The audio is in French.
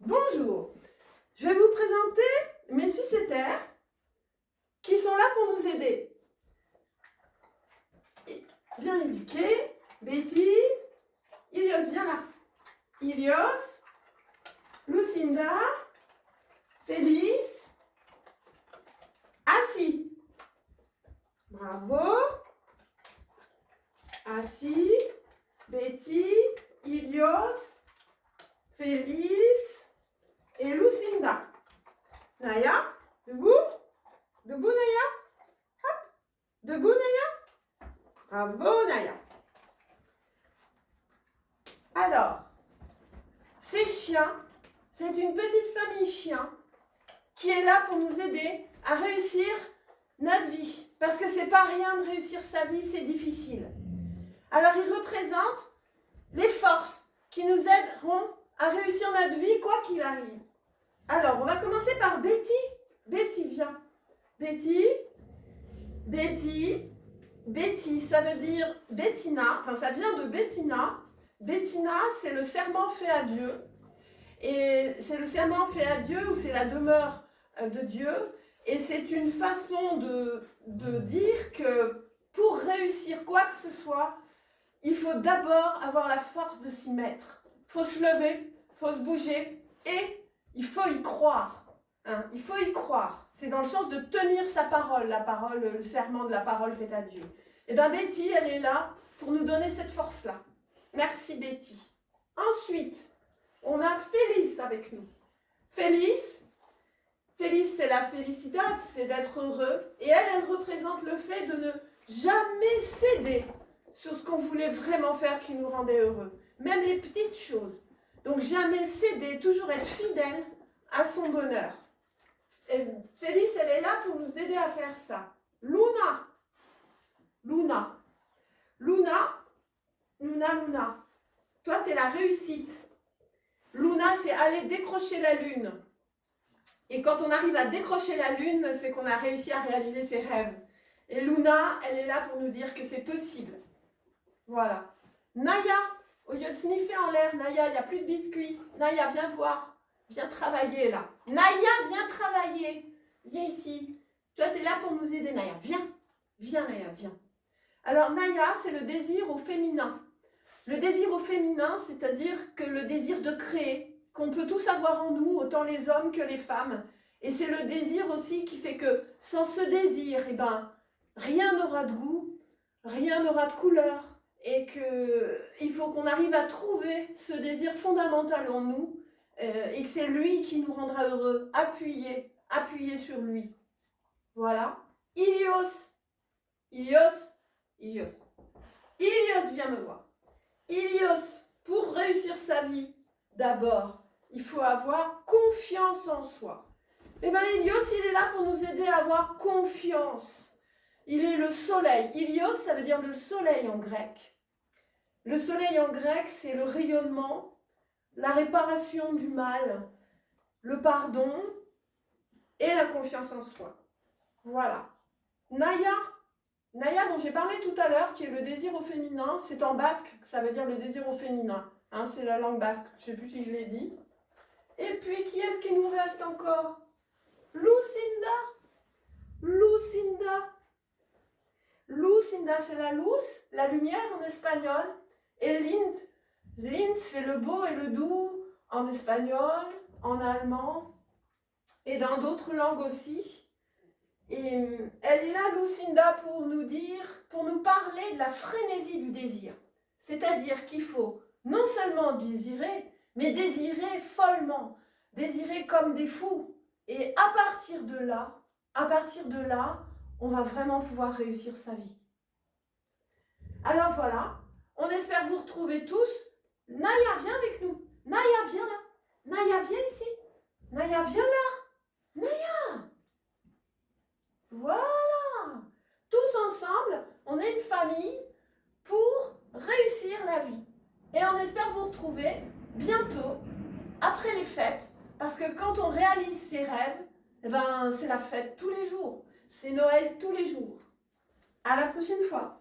Bonjour, je vais vous présenter mes cicétères qui sont là pour nous aider. Bien éduqués, Betty, Ilios, viens là. Ilios, Lucinda, Félix, assis. Bravo. Assis, Betty, Ilios, Félix et Lucinda. Naya, debout. Debout, Naya. Hop. Debout, Naya. Bravo, Naya. Alors, ces chiens, c'est une petite famille chien qui est là pour nous aider à réussir notre vie. Parce que c'est pas rien de réussir sa vie, c'est difficile. Alors, ils représentent les forces qui nous aideront à réussir notre vie, quoi qu'il arrive. Alors, on va commencer par Betty. Betty, viens. Betty, Betty, Betty, ça veut dire Bettina, enfin ça vient de Bettina. Bettina, c'est le serment fait à Dieu. Et c'est le serment fait à Dieu ou c'est la demeure de Dieu. Et c'est une façon de dire que pour réussir quoi que ce soit, il faut d'abord avoir la force de s'y mettre. Il faut se lever, il faut se bouger et il faut y croire. Hein, il faut y croire. C'est dans le sens de tenir sa parole, la parole, le serment de la parole faite à Dieu. Et bien Betty, elle est là pour nous donner cette force-là. Merci Betty. Ensuite, on a Félix avec nous. Félix, c'est la felicidad, c'est d'être heureux. Et elle représente le fait de ne jamais céder sur ce qu'on voulait vraiment faire qui nous rendait heureux. Même les petites choses. Donc jamais céder, toujours être fidèle à son bonheur. Et Félix, elle est là pour nous aider à faire ça. Luna. Toi, tu es la réussite. Luna, c'est aller décrocher la lune. Et quand on arrive à décrocher la lune, c'est qu'on a réussi à réaliser ses rêves. Et Luna, elle est là pour nous dire que c'est possible. Voilà. Naya, au lieu de sniffer en l'air, Naya, il n'y a plus de biscuits. Naya, viens voir. Viens travailler là. Naya, viens travailler. Viens ici. Toi, tu es là pour nous aider, Naya. Viens. Viens, Naya, viens. Alors, Naya, c'est le désir au féminin. Le désir au féminin, c'est-à-dire que le désir de créer, qu'on peut tous avoir en nous, autant les hommes que les femmes. Et c'est le désir aussi qui fait que sans ce désir, eh ben, rien n'aura de goût, rien n'aura de couleur. Et qu'il faut qu'on arrive à trouver ce désir fondamental en nous et que c'est lui qui nous rendra heureux. Appuyez sur lui. Voilà. Ilios, viens me voir. Ilios, pour réussir sa vie, d'abord, il faut avoir confiance en soi. Eh bien, Ilios, il est là pour nous aider à avoir confiance. Il est le soleil. Ilios, ça veut dire le soleil en grec. Le soleil en grec, c'est le rayonnement, la réparation du mal, le pardon et la confiance en soi. Voilà. Naya dont j'ai parlé tout à l'heure, qui est le désir au féminin, c'est en basque, ça veut dire le désir au féminin. Hein, c'est la langue basque, je ne sais plus si je l'ai dit. Et puis, qui est-ce qui nous reste encore? Lucinda, c'est la luz, la lumière en espagnol. Et Lind, c'est le beau et le doux en espagnol, en allemand et dans d'autres langues aussi. Et elle est là, Lucinda, pour nous parler de la frénésie du désir. C'est-à-dire qu'il faut non seulement désirer, mais désirer follement, désirer comme des fous. Et à partir de là, on va vraiment pouvoir réussir sa vie. Alors voilà, on espère vous retrouver tous. Naya, viens avec nous. Naya, viens là. Naya, viens ici. Naya, viens là. Naya. Voilà. Tous ensemble, on est une famille pour réussir la vie. Et on espère vous retrouver bientôt, après les fêtes, parce que quand on réalise ses rêves, eh ben, c'est la fête tous les jours. C'est Noël tous les jours. À la prochaine fois.